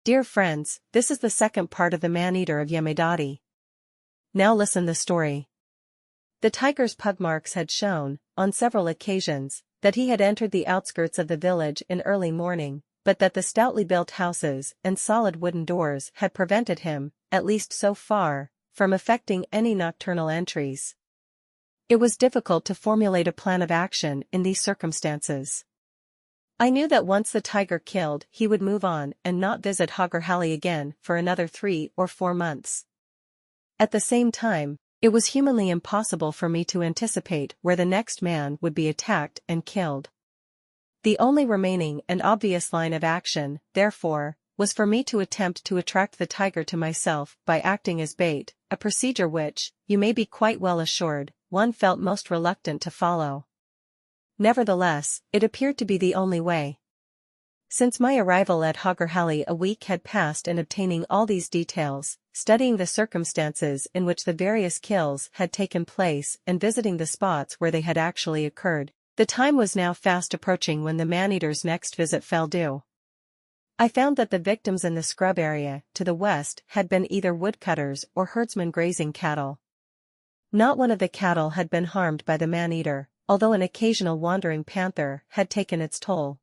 Dear friends, this is the second part of the Maneater of Yemmaydoddi. Now listen the story. The tiger's pug marks had shown, on several occasions, that he had entered the outskirts of the village in early morning, but that the stoutly built houses and solid wooden doors had prevented him, at least so far, from effecting any nocturnal entries. It was difficult to formulate a plan of action in these circumstances. I knew that once the tiger killed, he would move on and not visit Hoggerhally again for another 3 or 4 months. At the same time, it was humanly impossible for me to anticipate where the next man would be attacked and killed. The only remaining and obvious line of action, therefore, was for me to attempt to attract the tiger to myself by acting as bait, a procedure which, you may be quite well assured, one felt most reluctant to follow. Nevertheless, it appeared to be the only way. Since my arrival at Hoggerhally a week had passed in obtaining all these details, studying the circumstances in which the various kills had taken place and visiting the spots where they had actually occurred, the time was now fast approaching when the man-eater's next visit fell due. I found that the victims in the scrub area to the west had been either woodcutters or herdsmen grazing cattle. Not one of the cattle had been harmed by the man-eater, although an occasional wandering panther had taken its toll.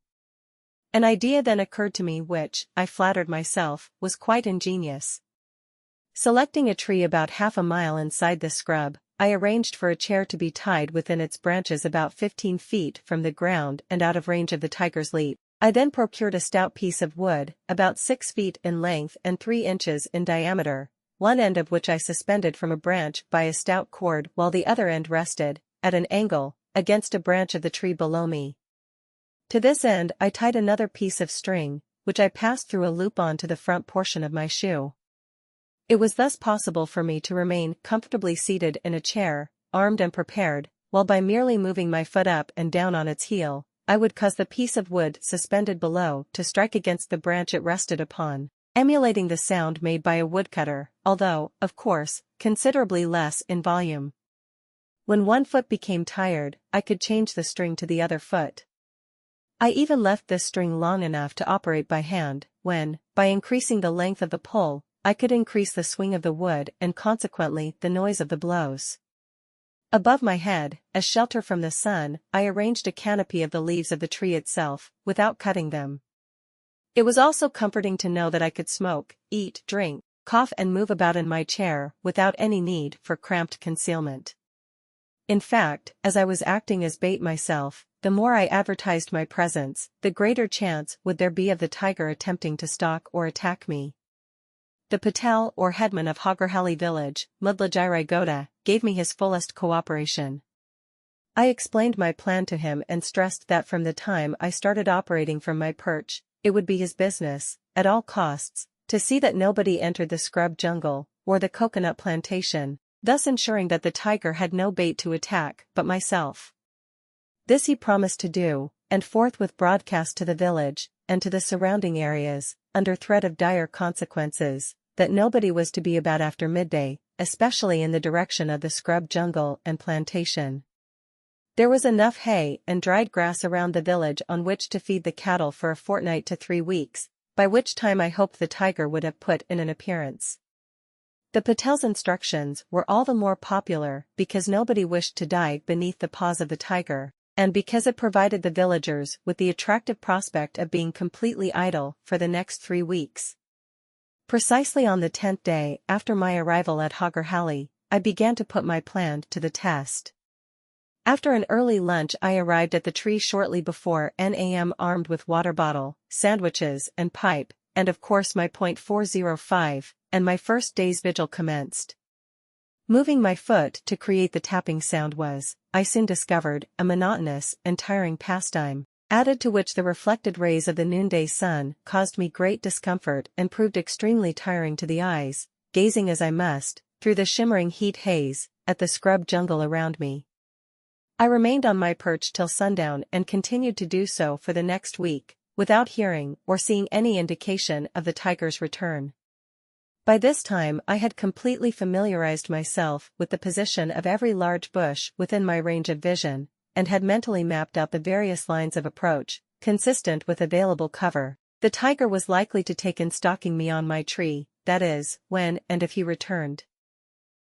An idea then occurred to me which, I flattered myself, was quite ingenious. Selecting a tree about half a mile inside the scrub, I arranged for a chair to be tied within its branches about 15 feet from the ground and out of range of the tiger's leap. I then procured a stout piece of wood, about 6 feet in length and 3 inches in diameter, one end of which I suspended from a branch by a stout cord while the other end rested, at an angle, against a branch of the tree below me. To this end I tied another piece of string, which I passed through a loop on to the front portion of my shoe. It was thus possible for me to remain comfortably seated in a chair, armed and prepared, while by merely moving my foot up and down on its heel, I would cause the piece of wood suspended below to strike against the branch it rested upon, emulating the sound made by a woodcutter, although, of course, considerably less in volume. When one foot became tired, I could change the string to the other foot. I even left this string long enough to operate by hand, when, by increasing the length of the pull, I could increase the swing of the wood and consequently the noise of the blows. Above my head, as shelter from the sun, I arranged a canopy of the leaves of the tree itself, without cutting them. It was also comforting to know that I could smoke, eat, drink, cough and move about in my chair without any need for cramped concealment. In fact, as I was acting as bait myself, the more I advertised my presence, the greater chance would there be of the tiger attempting to stalk or attack me. The Patel or headman of Hoggerhally village, Maneater, gave me his fullest cooperation. I explained my plan to him and stressed that from the time I started operating from my perch, it would be his business, at all costs, to see that nobody entered the scrub jungle, or the coconut plantation, thus ensuring that the tiger had no bait to attack but myself. This he promised to do, and forthwith broadcast to the village, and to the surrounding areas, under threat of dire consequences, that nobody was to be about after midday, especially in the direction of the scrub jungle and plantation. There was enough hay and dried grass around the village on which to feed the cattle for a fortnight to 3 weeks, by which time I hoped the tiger would have put in an appearance. The Patel's instructions were all the more popular because nobody wished to die beneath the paws of the tiger, and because it provided the villagers with the attractive prospect of being completely idle for the next 3 weeks. Precisely on the 10th day after my arrival at Hoggerhally, I began to put my plan to the test. After an early lunch I arrived at the tree shortly before 9 a.m. armed with water bottle, sandwiches and pipe, and of course my .405, and my first day's vigil commenced. Moving my foot to create the tapping sound was, I soon discovered, a monotonous and tiring pastime, added to which the reflected rays of the noonday sun caused me great discomfort and proved extremely tiring to the eyes, gazing as I must, through the shimmering heat haze, at the scrub jungle around me. I remained on my perch till sundown and continued to do so for the next week, without hearing or seeing any indication of the tiger's return. By this time I had completely familiarized myself with the position of every large bush within my range of vision, and had mentally mapped out the various lines of approach, consistent with available cover, The tiger was likely to take in stalking me on my tree, that is, when and if he returned.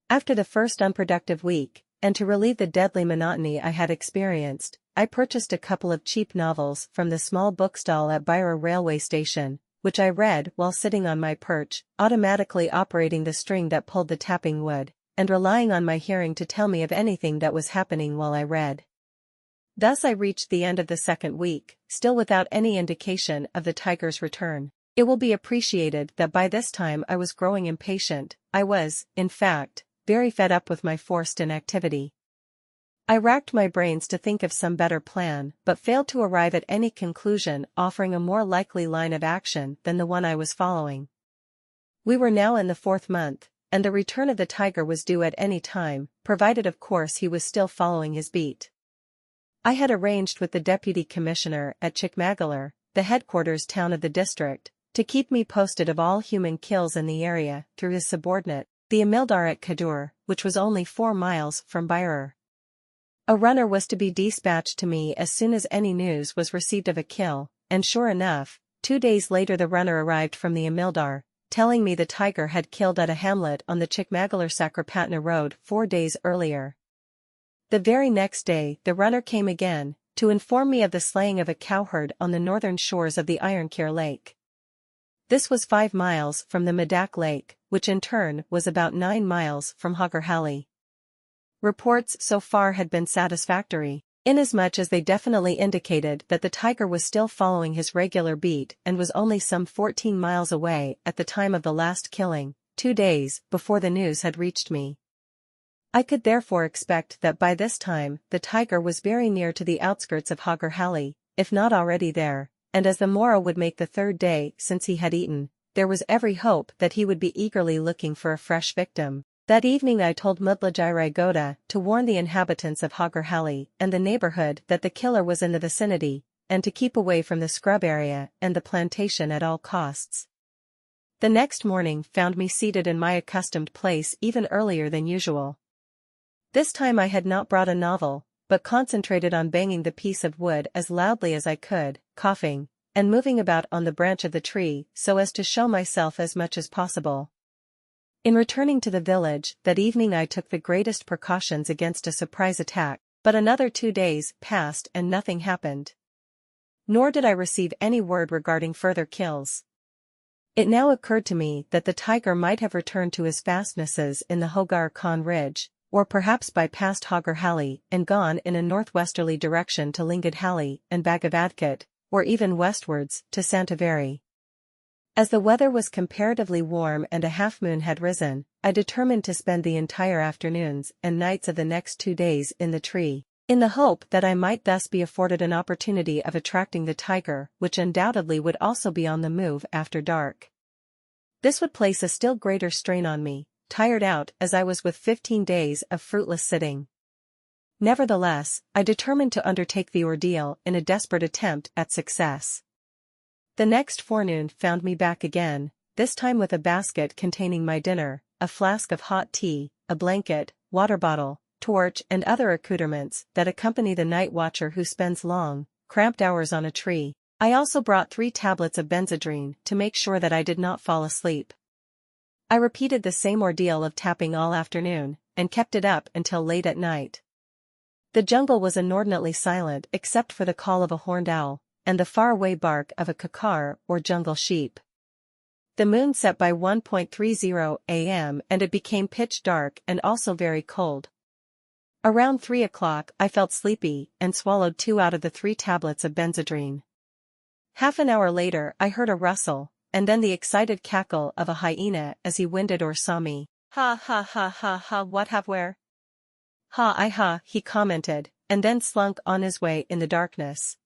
After the first unproductive week, and to relieve the deadly monotony I had experienced, I purchased a couple of cheap novels from the small bookstall at Bira railway station, which I read while sitting on my perch, automatically operating the string that pulled the tapping wood, and relying on my hearing to tell me of anything that was happening while I read. Thus I reached the end of the second week, still without any indication of the tiger's return. It will be appreciated that by this time I was growing impatient. I was, in fact, very fed up with my forced inactivity. I racked my brains to think of some better plan, but failed to arrive at any conclusion offering a more likely line of action than the one I was following. We were now in the 4th month, and the return of the tiger was due at any time, provided of course he was still following his beat. I had arranged with the deputy commissioner at Chikmagalur, the headquarters town of the district, to keep me posted of all human kills in the area through his subordinate, the Amildar at Kadur, which was only 4 miles from Birur. A runner was to be dispatched to me as soon as any news was received of a kill, and sure enough, 2 days later the runner arrived from the Amildar, telling me the tiger had killed at a hamlet on the Chikmagalur-Sakrapatna road 4 days earlier. The very next day the runner came again, to inform me of the slaying of a cowherd on the northern shores of the Ironkir Lake. This was 5 miles from the Medak Lake, which in turn was about 9 miles from Hagarhali. Reports so far had been satisfactory, inasmuch as they definitely indicated that the tiger was still following his regular beat and was only some 14 miles away at the time of the last killing, 2 days before the news had reached me. I could therefore expect that by this time the tiger was very near to the outskirts of Hagarhali, if not already there, and as the morrow would make the 3rd day since he had eaten, there was every hope that he would be eagerly looking for a fresh victim. That evening I told Yemmaydoddi to warn the inhabitants of Hagarhali and the neighborhood that the killer was in the vicinity, and to keep away from the scrub area and the plantation at all costs. The next morning found me seated in my accustomed place even earlier than usual. This time I had not brought a novel, but concentrated on banging the piece of wood as loudly as I could, coughing, and moving about on the branch of the tree so as to show myself as much as possible. In returning to the village that evening I took the greatest precautions against a surprise attack, but another 2 days passed and nothing happened. Nor did I receive any word regarding further kills. It now occurred to me that the tiger might have returned to his fastnesses in the Hogar Khan Ridge, or perhaps bypassed Hagarhali and gone in a northwesterly direction to Lingadhali and Bhagavadkot, or even westwards to Santavari. As the weather was comparatively warm and a half-moon had risen, I determined to spend the entire afternoons and nights of the next 2 days in the tree, in the hope that I might thus be afforded an opportunity of attracting the tiger, which undoubtedly would also be on the move after dark. This would place a still greater strain on me, tired out as I was with 15 days of fruitless sitting. Nevertheless, I determined to undertake the ordeal in a desperate attempt at success. The next forenoon found me back again, this time with a basket containing my dinner, a flask of hot tea, a blanket, water bottle, torch and other accoutrements that accompany the night watcher who spends long, cramped hours on a tree. I also brought 3 tablets of benzodrine to make sure that I did not fall asleep. I repeated the same ordeal of tapping all afternoon, and kept it up until late at night. The jungle was inordinately silent except for the call of a horned owl, and the faraway bark of a kakar or jungle sheep. The moon set by 1:30 a.m. and it became pitch dark and also very cold. Around 3 o'clock I felt sleepy and swallowed 2 out of the 3 tablets of benzodrine. Half an hour later I heard a rustle, and then the excited cackle of a hyena as he winded or saw me. Ha ha ha ha ha, what have where? Ha I ha, he commented, and then slunk on his way in the darkness.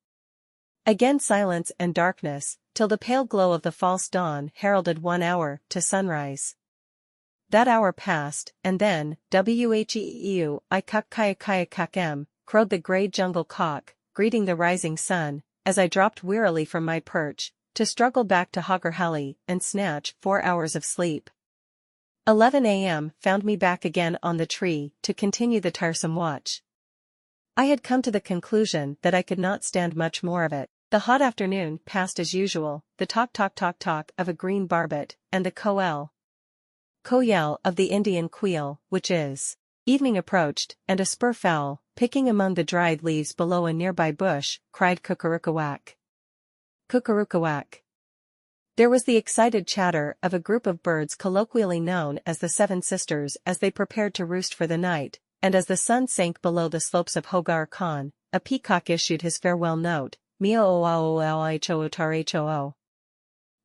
Again silence and darkness, till the pale glow of the false dawn heralded 1 hour to sunrise. That hour passed, and then, wheeu I kuk kaya kaya kakem, crowed the grey jungle cock, greeting the rising sun, as I dropped wearily from my perch, to struggle back to Hagarhali and snatch 4 hours of sleep. 11 a.m. found me back again on the tree to continue the tiresome watch. I had come to the conclusion that I could not stand much more of it. The hot afternoon passed as usual, the talk of a green barbet, and the koyel of the Indian quail, which is. Evening approached, and a spur fowl, picking among the dried leaves below a nearby bush, cried cuckoo-whack. Cuckoo-whack. There was the excited chatter of a group of birds colloquially known as the Seven Sisters as they prepared to roost for the night, and as the sun sank below the slopes of Hogar Khan, a peacock issued his farewell note, meow-o-o-o-o-ho-ho.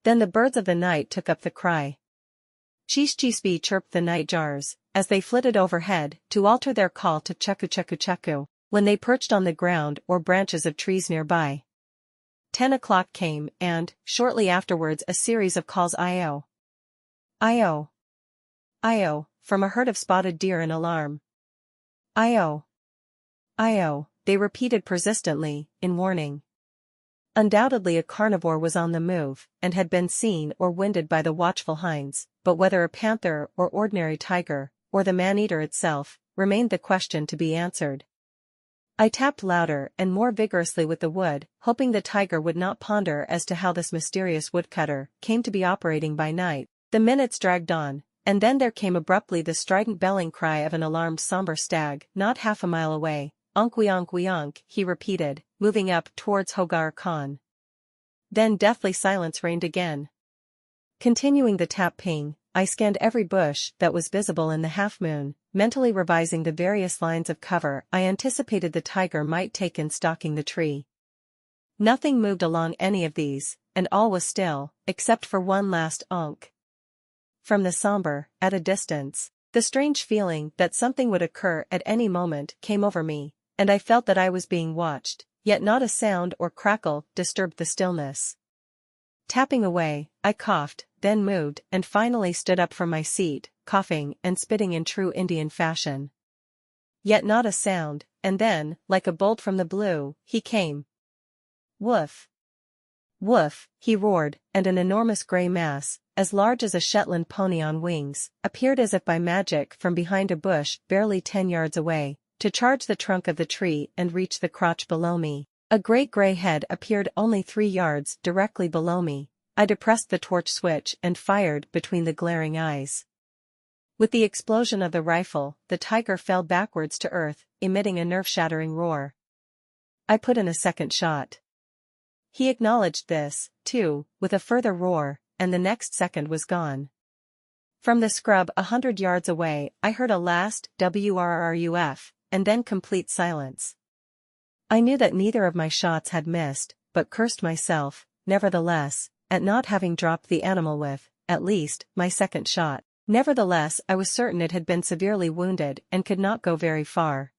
Then the birds of the night took up the cry. Chees-chees-bee chirped the nightjars, as they flitted overhead, to alter their call to chucku-chucku-chucku, when they perched on the ground or branches of trees nearby. 10 o'clock came and, shortly afterwards a series of calls "Io! Io! Io!" from a herd of spotted deer in alarm. "Io! Io!" they repeated persistently, in warning. Undoubtedly a carnivore was on the move, and had been seen or winded by the watchful hinds, but whether a panther or ordinary tiger, or the man-eater itself, remained the question to be answered. I tapped louder and more vigorously with the wood, hoping the tiger would not ponder as to how this mysterious woodcutter came to be operating by night. The minutes dragged on, and then there came abruptly the strident belling cry of an alarmed somber stag not half a mile away. "Onk-we-onk-we-onk," he repeated, moving up towards Hogar Khan. Then deathly silence reigned again. Continuing the tap-ping, I scanned every bush that was visible in the half-moon, mentally revising the various lines of cover I anticipated the tiger might take in stalking the tree. Nothing moved along any of these, and all was still, except for one last onk. From the somber, at a distance, the strange feeling that something would occur at any moment came over me, and I felt that I was being watched, yet not a sound or crackle disturbed the stillness. Tapping away, I coughed, then moved and finally stood up from my seat, coughing and spitting in true Indian fashion. Yet not a sound, and then, like a bolt from the blue, he came. "Woof! Woof!" he roared, and an enormous grey mass, as large as a Shetland pony on wings, appeared as if by magic from behind a bush barely 10 yards away, to charge the trunk of the tree and reach the crotch below me. A great grey head appeared only 3 yards directly below me. I depressed the torch switch and fired between the glaring eyes. With the explosion of the rifle, the tiger fell backwards to earth, emitting a nerve-shattering roar. I put in a second shot. He acknowledged this, too, with a further roar, and the next second was gone. From the scrub 100 yards away, I heard a last "wrrruf," and then complete silence. I knew that neither of my shots had missed, but cursed myself, nevertheless, at not having dropped the animal with, at least, my second shot. Nevertheless, I was certain it had been severely wounded and could not go very far.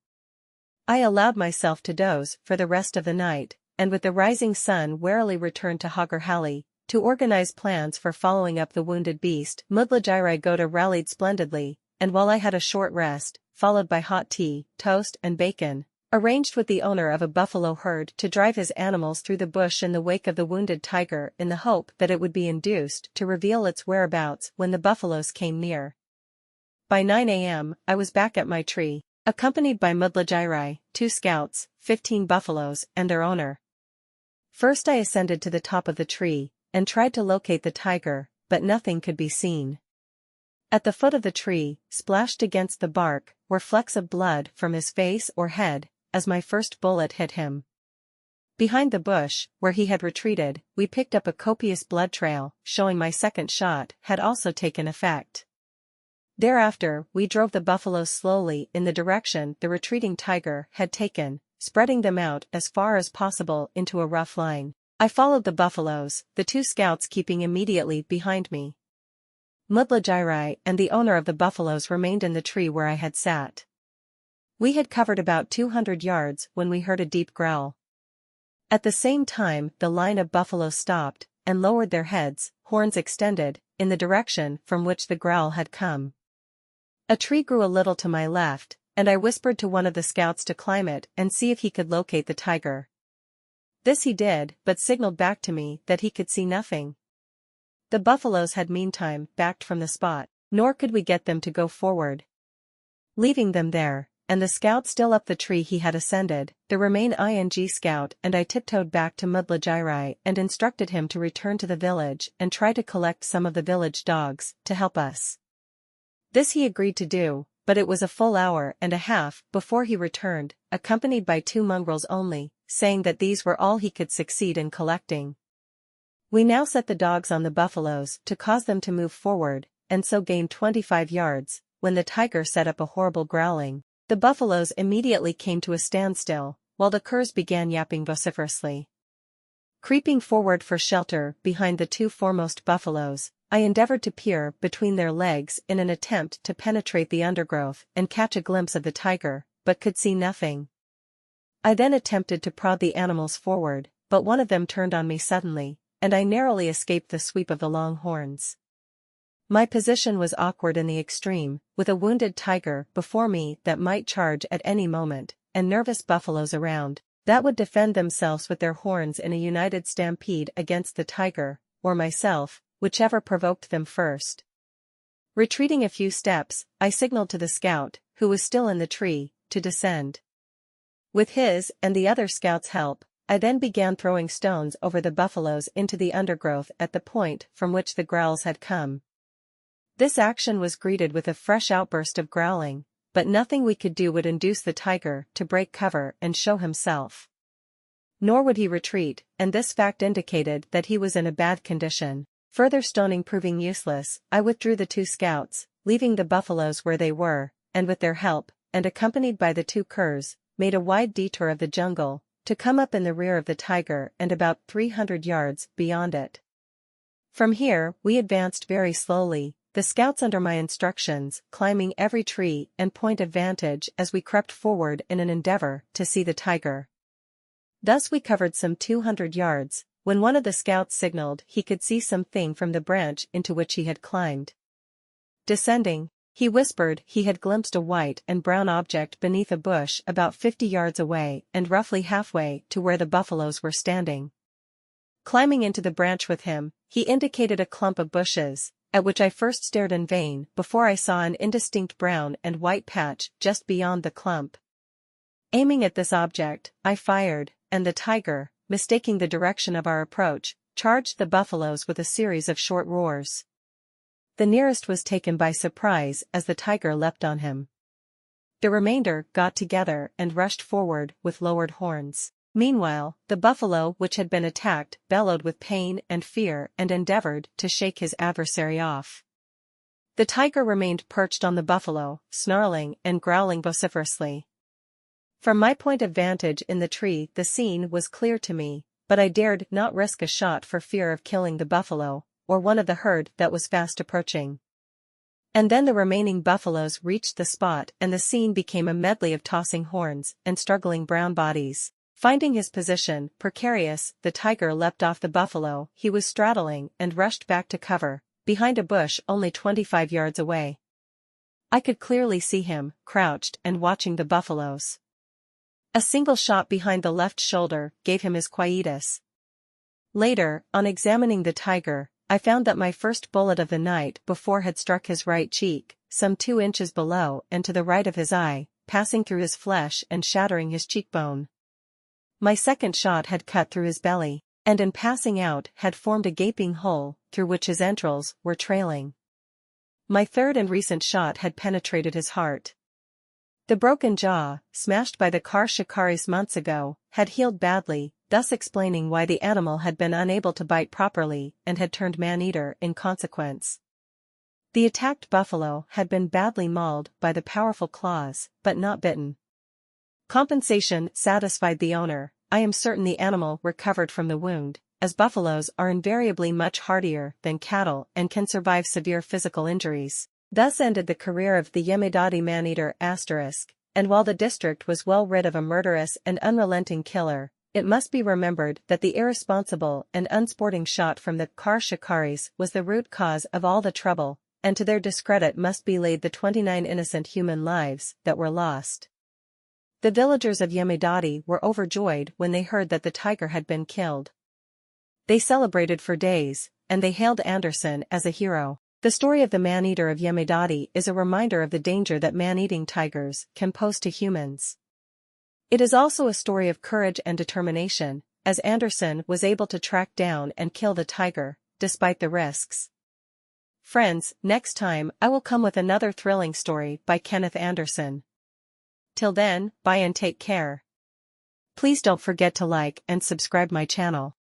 I allowed myself to doze for the rest of the night, and with the rising sun warily returned to Hagarhali, to organize plans for following up the wounded beast. Yemmaydoddi rallied splendidly, and while I had a short rest, followed by hot tea, toast and bacon, arranged with the owner of a buffalo herd to drive his animals through the bush in the wake of the wounded tiger in the hope that it would be induced to reveal its whereabouts when the buffaloes came near. By 9 a.m., I was back at my tree, accompanied by Yemmaydoddi, 2 scouts, 15 buffaloes, and their owner. First I ascended to the top of the tree, and tried to locate the tiger, but nothing could be seen. At the foot of the tree, splashed against the bark, were flecks of blood from his face or head, as my first bullet hit him. Behind the bush, where he had retreated, we picked up a copious blood trail, showing my second shot had also taken effect. Thereafter, we drove the buffaloes slowly in the direction the retreating tiger had taken, spreading them out as far as possible into a rough line. I followed the buffaloes, the 2 scouts keeping immediately behind me. Yemmaydoddi and the owner of the buffaloes remained in the tree where I had sat. We had covered about 200 yards when we heard a deep growl. At the same time the line of buffaloes stopped, and lowered their heads, horns extended, in the direction from which the growl had come. A tree grew a little to my left, and I whispered to one of the scouts to climb it and see if he could locate the tiger. This he did, but signaled back to me that he could see nothing. The buffaloes had meantime backed from the spot, nor could we get them to go forward. Leaving them there, and the scout still up the tree he had ascended, the remain ing scout and I tiptoed back to Mudlajiri and instructed him to return to the village and try to collect some of the village dogs to help us. This he agreed to do, but it was a full hour and a half before he returned, accompanied by 2 mongrels only, saying that these were all he could succeed in collecting. We now set the dogs on the buffaloes to cause them to move forward, and so gained 25 yards, when the tiger set up a horrible growling. The buffaloes immediately came to a standstill, while the curs began yapping vociferously. Creeping forward for shelter behind the 2 foremost buffaloes, I endeavored to peer between their legs in an attempt to penetrate the undergrowth and catch a glimpse of the tiger, but could see nothing. I then attempted to prod the animals forward, but one of them turned on me suddenly, and I narrowly escaped the sweep of the long horns. My position was awkward in the extreme, with a wounded tiger before me that might charge at any moment, and nervous buffaloes around, that would defend themselves with their horns in a united stampede against the tiger, or myself, whichever provoked them first. Retreating a few steps, I signaled to the scout, who was still in the tree, to descend. With his and the other scouts' help, I then began throwing stones over the buffaloes into the undergrowth at the point from which the growls had come. This action was greeted with a fresh outburst of growling, but nothing we could do would induce the tiger to break cover and show himself. Nor would he retreat, and this fact indicated that he was in a bad condition. Further stoning proving useless, I withdrew the 2 scouts, leaving the buffaloes where they were, and with their help, and accompanied by the 2 curs, made a wide detour of the jungle, to come up in the rear of the tiger and about 300 yards beyond it. From here, we advanced very slowly, the scouts under my instructions climbing every tree and point of vantage as we crept forward in an endeavor to see the tiger. Thus we covered some 200 yards, when one of the scouts signaled he could see something from the branch into which he had climbed. Descending, he whispered he had glimpsed a white and brown object beneath a bush about 50 yards away and roughly halfway to where the buffaloes were standing. Climbing into the branch with him, he indicated a clump of bushes, at which I first stared in vain before I saw an indistinct brown and white patch just beyond the clump. Aiming at this object, I fired, and the tiger, mistaking the direction of our approach, charged the buffaloes with a series of short roars. The nearest was taken by surprise as the tiger leapt on him. The remainder got together and rushed forward with lowered horns. Meanwhile, the buffalo which had been attacked bellowed with pain and fear and endeavored to shake his adversary off. The tiger remained perched on the buffalo, snarling and growling vociferously. From my point of vantage in the tree the scene was clear to me, but I dared not risk a shot for fear of killing the buffalo, or one of the herd that was fast approaching. And then the remaining buffaloes reached the spot and the scene became a medley of tossing horns and struggling brown bodies. Finding his position precarious, the tiger leapt off the buffalo he was straddling and rushed back to cover, behind a bush only 25 yards away. I could clearly see him, crouched and watching the buffaloes. A single shot behind the left shoulder gave him his quietus. Later, on examining the tiger, I found that my first bullet of the night before had struck his right cheek, some 2 inches below and to the right of his eye, passing through his flesh and shattering his cheekbone. My second shot had cut through his belly, and in passing out had formed a gaping hole, through which his entrails were trailing. My third and recent shot had penetrated his heart. The broken jaw, smashed by the car shikaris months ago, had healed badly, thus explaining why the animal had been unable to bite properly and had turned man-eater in consequence. The attacked buffalo had been badly mauled by the powerful claws, but not bitten. Compensation satisfied the owner. I am certain the animal recovered from the wound, as buffaloes are invariably much hardier than cattle and can survive severe physical injuries. Thus ended the career of the Yemmaydoddi man-eater *, and while the district was well rid of a murderous and unrelenting killer, it must be remembered that the irresponsible and unsporting shot from the car shikaris was the root cause of all the trouble, and to their discredit must be laid the 29 innocent human lives that were lost. The villagers of Yemmaydoddi were overjoyed when they heard that the tiger had been killed. They celebrated for days, and they hailed Anderson as a hero. The story of the Maneater of Yemmaydoddi is a reminder of the danger that man-eating tigers can pose to humans. It is also a story of courage and determination, as Anderson was able to track down and kill the tiger, despite the risks. Friends, next time I will come with another thrilling story by Kenneth Anderson. Till then, bye and take care. Please don't forget to like and subscribe my channel.